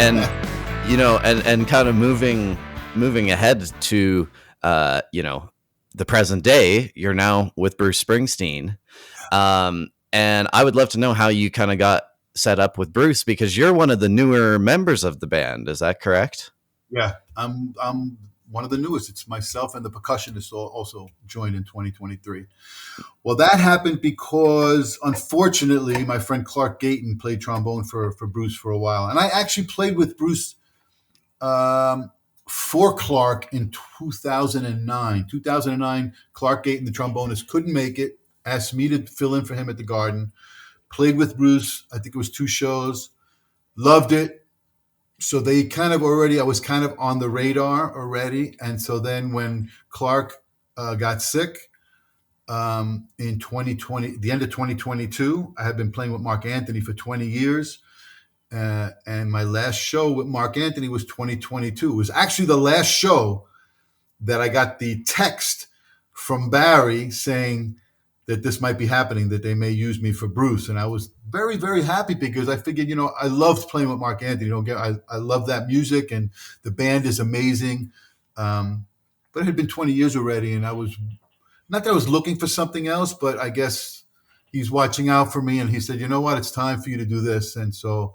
And and kind of moving ahead to the present day, you're now with Bruce Springsteen. And I would love to know how you kind of got set up with Bruce, because you're one of the newer members of the band. Is that correct? Yeah, I'm one of the newest. It's myself and the percussionist also joined in 2023. Well, that happened because, unfortunately, my friend Clark Gayton played trombone for Bruce for a while. And I actually played with Bruce for Clark in 2009. 2009, Clark Gayton, the trombonist, couldn't make it, asked me to fill in for him at the Garden. Played with Bruce, I think it was 2 shows, loved it. So they I was kind of on the radar already. And so then when Clark got sick in 2020, the end of 2022, I had been playing with Mark Anthony for 20 years. And my last show with Mark Anthony was 2022. It was actually the last show that I got the text from Barry saying that this might be happening, that they may use me for Bruce. And I was very, very happy because I figured, I loved playing with Mark Anthony. I love that music, and the band is amazing. But it had been 20 years already, and I was, not that I was looking for something else, but I guess he's watching out for me. And he said, you know what, it's time for you to do this. And so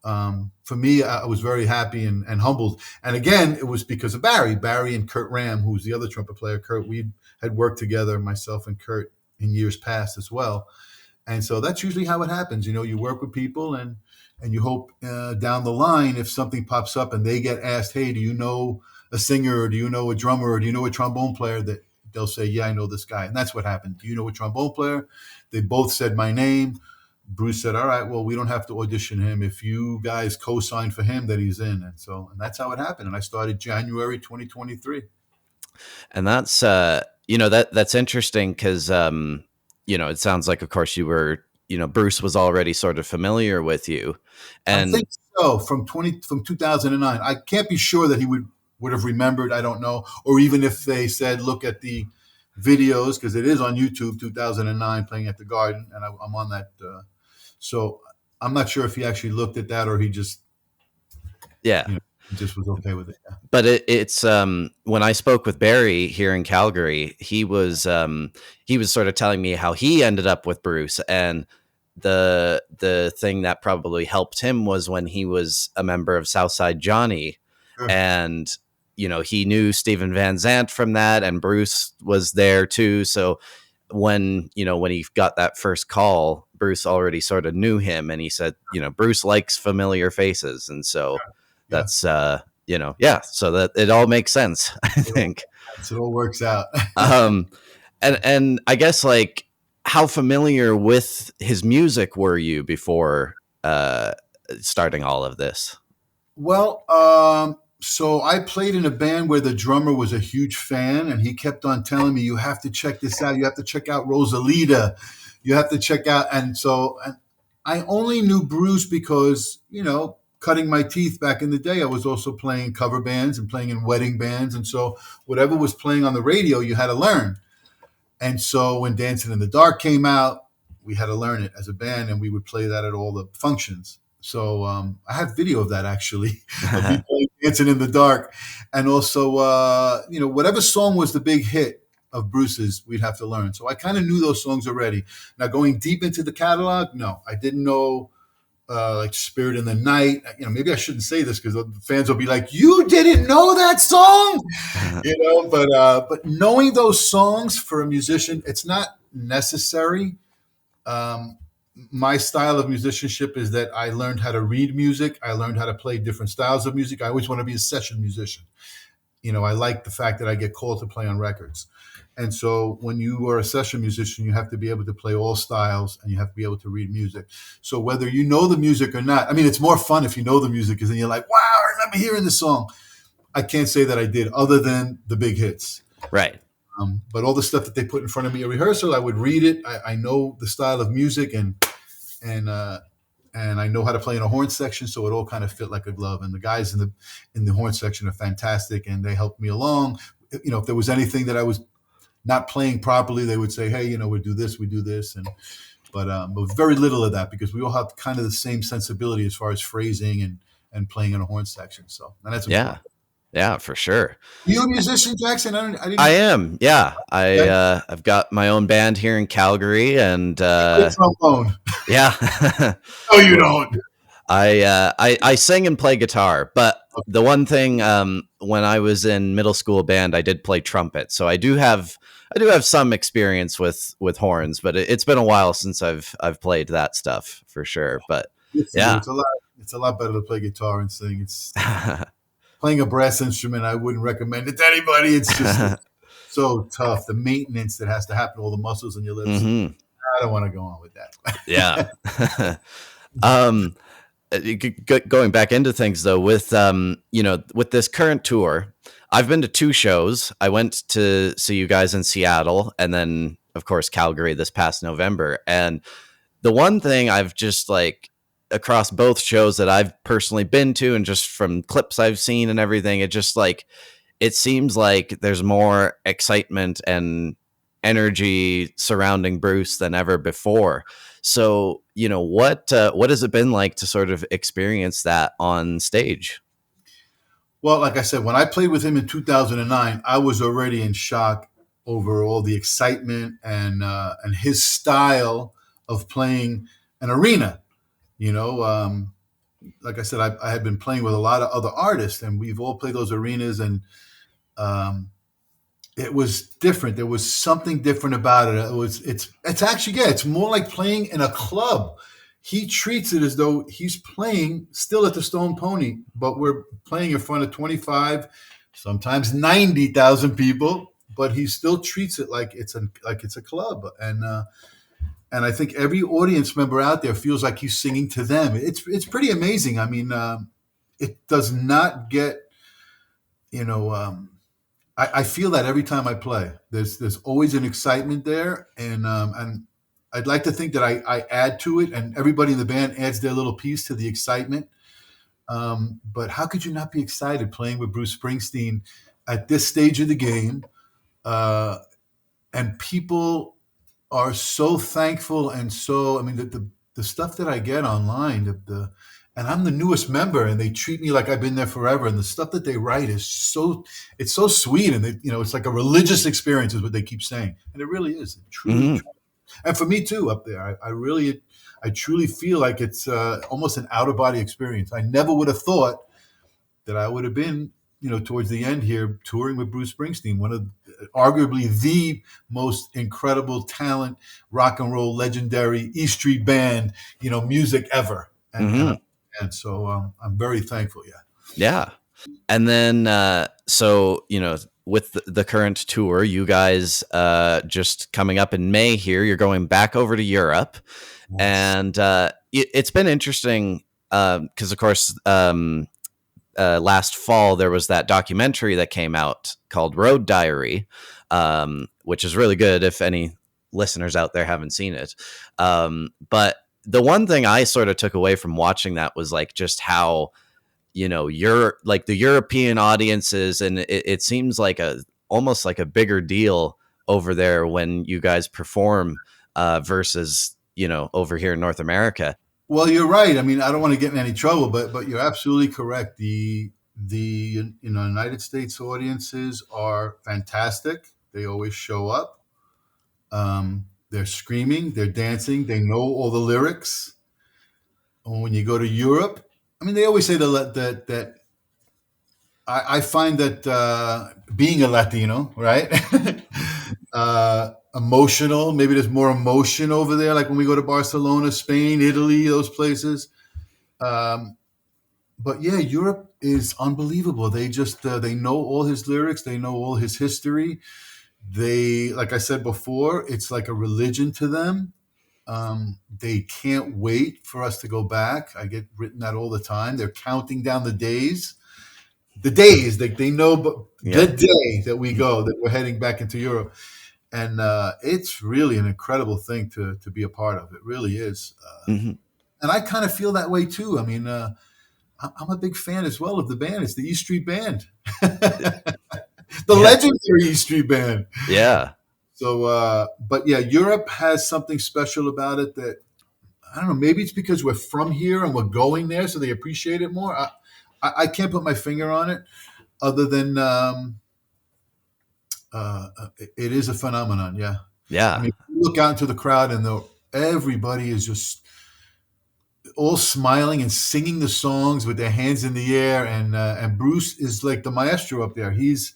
for me, I was very happy and humbled. And again, it was because of Barry and Kurt Ram, who was the other trumpet player. Kurt, we had worked together, myself and Kurt, in years past as well. And so that's usually how it happens. You work with people and you hope down the line, if something pops up and they get asked, hey, do you know a singer, or do you know a drummer, or do you know a trombone player, that they'll say, yeah, I know this guy. And that's what happened. Do you know a trombone player? They both said my name. Bruce said, all right, well, we don't have to audition him. If you guys co-sign for him, that he's in. And that's how it happened. And I started January 2023. And that's, that's interesting because, it sounds like, of course, you were, Bruce was already sort of familiar with you. And I think so, from 2009. I can't be sure that he would have remembered. I don't know. Or even if they said, look at the videos, because it is on YouTube, 2009, playing at the Garden. And I'm on that. So I'm not sure if he actually looked at that, or he just, he just was okay with it. Yeah. But it's when I spoke with Barry here in Calgary, he was sort of telling me how he ended up with Bruce, and the thing that probably helped him was when he was a member of Southside Johnny, sure. And he knew Steven Van Zandt from that, and Bruce was there too. So when he got that first call, Bruce already sort of knew him, and he said, Bruce likes familiar faces, and so that's so that it all makes sense. I think it all works out. And I guess, like, how familiar with his music were you before starting all of this? Well, so I played in a band where the drummer was a huge fan, and he kept on telling me, you have to check this out. You have to check out Rosalita. You have to check out. And I only knew Bruce because, cutting my teeth back in the day, I was also playing cover bands and playing in wedding bands. And so whatever was playing on the radio, you had to learn. And so when Dancing in the Dark came out, we had to learn it as a band, and we would play that at all the functions. So I have video of that, actually, of me playing Dancing in the Dark. And also, whatever song was the big hit of Bruce's, we'd have to learn. So I kind of knew those songs already. Now, going deep into the catalog, no, I didn't know like Spirit in the Night. Maybe I shouldn't say this because the fans will be like, you didn't know that song? But knowing those songs for a musician, it's not necessary. My style of musicianship is that I learned how to read music. I learned how to play different styles of music. I always want to be a session musician. I like the fact that I get called to play on records. And so when you are a session musician, you have to be able to play all styles, and you have to be able to read music. So whether you know the music or not, it's more fun if you know the music, because then you're like, wow, I remember hearing the song. I can't say that I did, other than the big hits. Right. But all the stuff that they put in front of me at rehearsal, I would read it. I know the style of music, and I know how to play in a horn section, so it all kind of fit like a glove. And the guys in the horn section are fantastic, and they helped me along. If there was anything that I was not playing properly, they would say, hey, we do this. But very little of that, because we all have kind of the same sensibility as far as phrasing and playing in a horn section. So, and that's Yeah. important. Yeah, for sure. You a musician, Jackson? I I didn't. am. Yeah. Okay. I've got my own band here in Calgary, and Play trombone. yeah. No, you don't. I sing and play guitar, but the one thing, when I was in middle school band, I did play trumpet, so I do have some experience with horns, but it's been a while since I've played that stuff for sure. But Good for you. yeah. It's a lot better to play guitar and sing. It's playing a brass instrument. I wouldn't recommend it to anybody. It's just so tough. The maintenance that has to happen, all the muscles in your lips. Hmm. I don't want to go on with Yeah. that. um, Going back into things though, with with this current tour, I've been to two shows. I went to see you guys in Seattle, and then of course Calgary this past November. And the one thing I've just like across both shows that I've personally been to, and just from clips I've seen and everything, it just like it seems like there's more excitement and energy surrounding Bruce than ever before. So, what has it been like to sort of experience that on stage? Well, like I said, when I played with him in 2009, I was already in shock over all the excitement and his style of playing an arena. You know, like I said, I had been playing with a lot of other artists, and we've all played those arenas, and um, it was different. There was something different about it. It's actually, yeah, it's more like playing in a club. He treats it as though he's playing still at the Stone Pony, but we're playing in front of 25, sometimes 90,000 people. But he still treats it like it's a club, and I think every audience member out there feels like he's singing to them. It's pretty amazing. I mean, it does not get you know. I feel that every time I play. There's always an excitement there, and I'd like to think that I add to it, and everybody in the band adds their little piece to the excitement. But how could you not be excited playing with Bruce Springsteen at this stage of the game? Uh, and people are so thankful, and so I mean the stuff that I get online, and I'm the newest member, and they treat me like I've been there forever. And the stuff that they write is it's so sweet, and it's like a religious experience, is what they keep saying, and it really is, it truly, Hmm. truly. And for me too, up there, I truly feel like it's almost an out of body experience. I never would have thought that I would have been, towards the end here, touring with Bruce Springsteen, one of arguably the most incredible talent, rock and roll legendary E Street band, music ever. Hmm. And so I'm very thankful. Yeah. Yeah. And then, so, with the current tour, you guys just coming up in May here, you're going back over to Europe. Yes. And it's been interesting because, of course, last fall, there was that documentary that came out called Road Diary, which is really good if any listeners out there haven't seen it. But the one thing I sort of took away from watching that was like just how you're like the European audiences, and it seems like almost like a bigger deal over there when you guys perform versus over here in North America. Well, you're right. I mean, I don't want to get in any trouble, but you're absolutely correct. The United States audiences are fantastic. They always show up. They're screaming, they're dancing, they know all the lyrics. And when you go to Europe, I mean, they always say that I find that being a Latino, right? Emotional. Maybe there's more emotion over there, like when we go to Barcelona, Spain, Italy, those places. Um, but yeah, Europe is unbelievable. They just they know all his lyrics, they know all his history. They, like I said before, it's like a religion to them. They can't wait for us to go back. I get written that all the time. They're counting down the days that they know, but the Yeah. day that we go, that we're heading back into Europe. And it's really an incredible thing to be a part of. It really is. Hmm. And I kind of feel that way too. I mean, I'm a big fan as well of the band. It's the E Street Band, the Yeah. legendary E Street Band. Yeah. So, but yeah, Europe has something special about it that I don't know. Maybe it's because we're from here and we're going there, so they appreciate it more. I can't put my finger on it, other than it is a phenomenon. Yeah, I Yeah. mean, you look out into the crowd, and everybody is just all smiling and singing the songs with their hands in the air, and Bruce is like the maestro up there. He's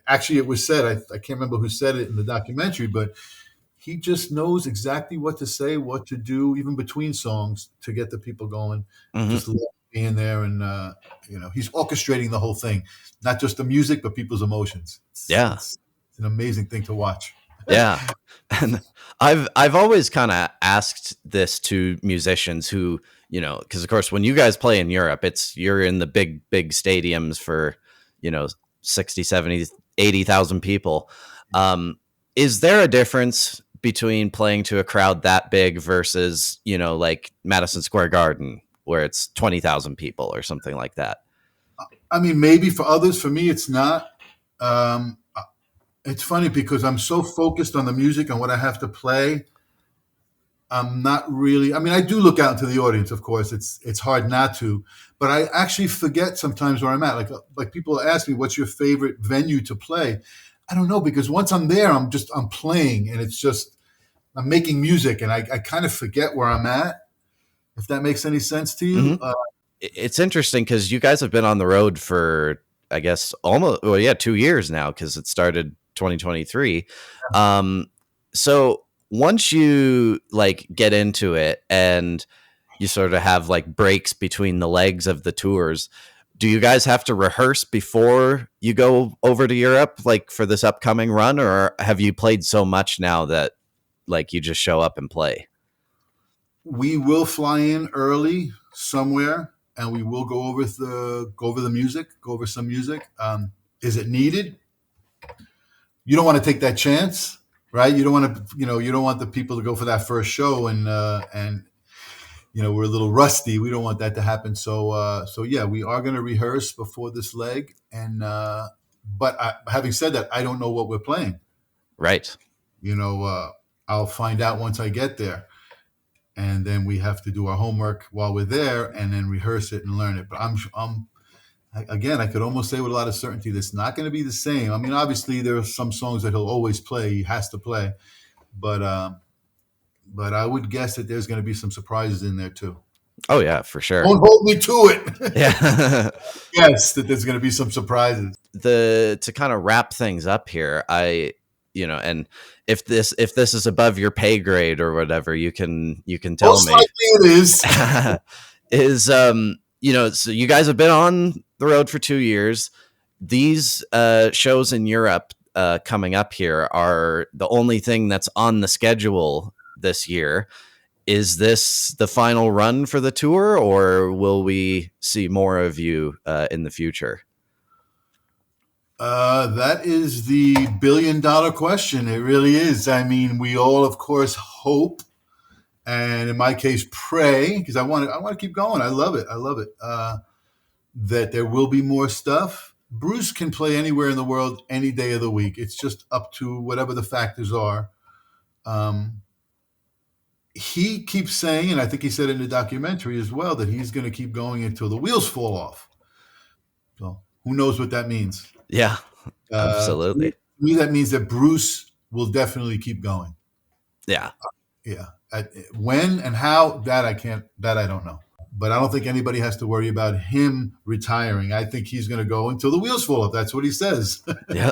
actually, it was said, I can't remember who said it in the documentary, but he just knows exactly what to say, what to do, even between songs, to get the people going. Hmm. Just love being there, and he's orchestrating the whole thing, not just the music, but people's emotions. Yeah. It's an amazing thing to watch. Yeah. And I've always kind of asked this to musicians who, because of course when you guys play in Europe, you're in the big stadiums for, you know, 60, 70, 80,000 people. Um, is there a difference between playing to a crowd that big versus, like Madison Square Garden where it's 20,000 people or something like that? I mean, maybe for others, for me, it's not. Um, it's funny because I'm so focused on the music and what I have to play. I'm not really. I mean, I do look out into the audience, of course. It's hard not to, but I actually forget sometimes where I'm at. Like people ask me, "What's your favorite venue to play?" I don't know, because once I'm there, I'm playing, and it's just I'm making music, and I kind of forget where I'm at. If that makes any sense to Hmm. you. It's interesting because you guys have been on the road for, I guess, almost, well, yeah, 2 years now because it started 2023. Um, so once you like get into it and you sort of have like breaks between the legs of the tours, do you guys have to rehearse before you go over to Europe, like for this upcoming run, or have you played so much now that like you just show up and play? We will fly in early somewhere, and we will go over the music, go over some music. Is it needed? You don't want to take that chance, right? You don't want to, you don't want the people to go for that first show, and we're a little rusty. We don't want that to happen. So yeah, we are going to rehearse before this leg, and but having said that, I don't know what we're playing. Right. You know, I'll find out once I get there, and then we have to do our homework while we're there, and then rehearse it and learn it. But again, I could almost say with a lot of certainty that's not going to be the same. I mean, obviously there are some songs that he'll always play, he has to play, but I would guess that there's going to be some surprises in there too. Oh yeah, for sure. Don't hold me to it. Yeah. Yes, that there's going to be some surprises. The to kind of wrap things up here, and if this is above your pay grade or whatever, you can tell Most me. likely it is. Is so you guys have been on the road for 2 years. These shows in Europe coming up here are the only thing that's on the schedule this year. Is this the final run for the tour, or will we see more of you in the future? That is the billion-dollar question. It really is. I mean, we all, of course, hope, and in my case, pray, because I want to keep going. I love it. I love it. That there will be more stuff. Bruce can play anywhere in the world any day of the week. It's just up to whatever the factors are. Um, he keeps saying, and I think he said in the documentary as well, that he's going to keep going until the wheels fall off. So who knows what that means? Yeah, To absolutely. me, that means that Bruce will definitely keep going. Yeah. Yeah. When and how, that I can't, that I don't know. But I don't think anybody has to worry about him retiring. I think he's going to go until the wheels fall off. That's what he says. Yeah.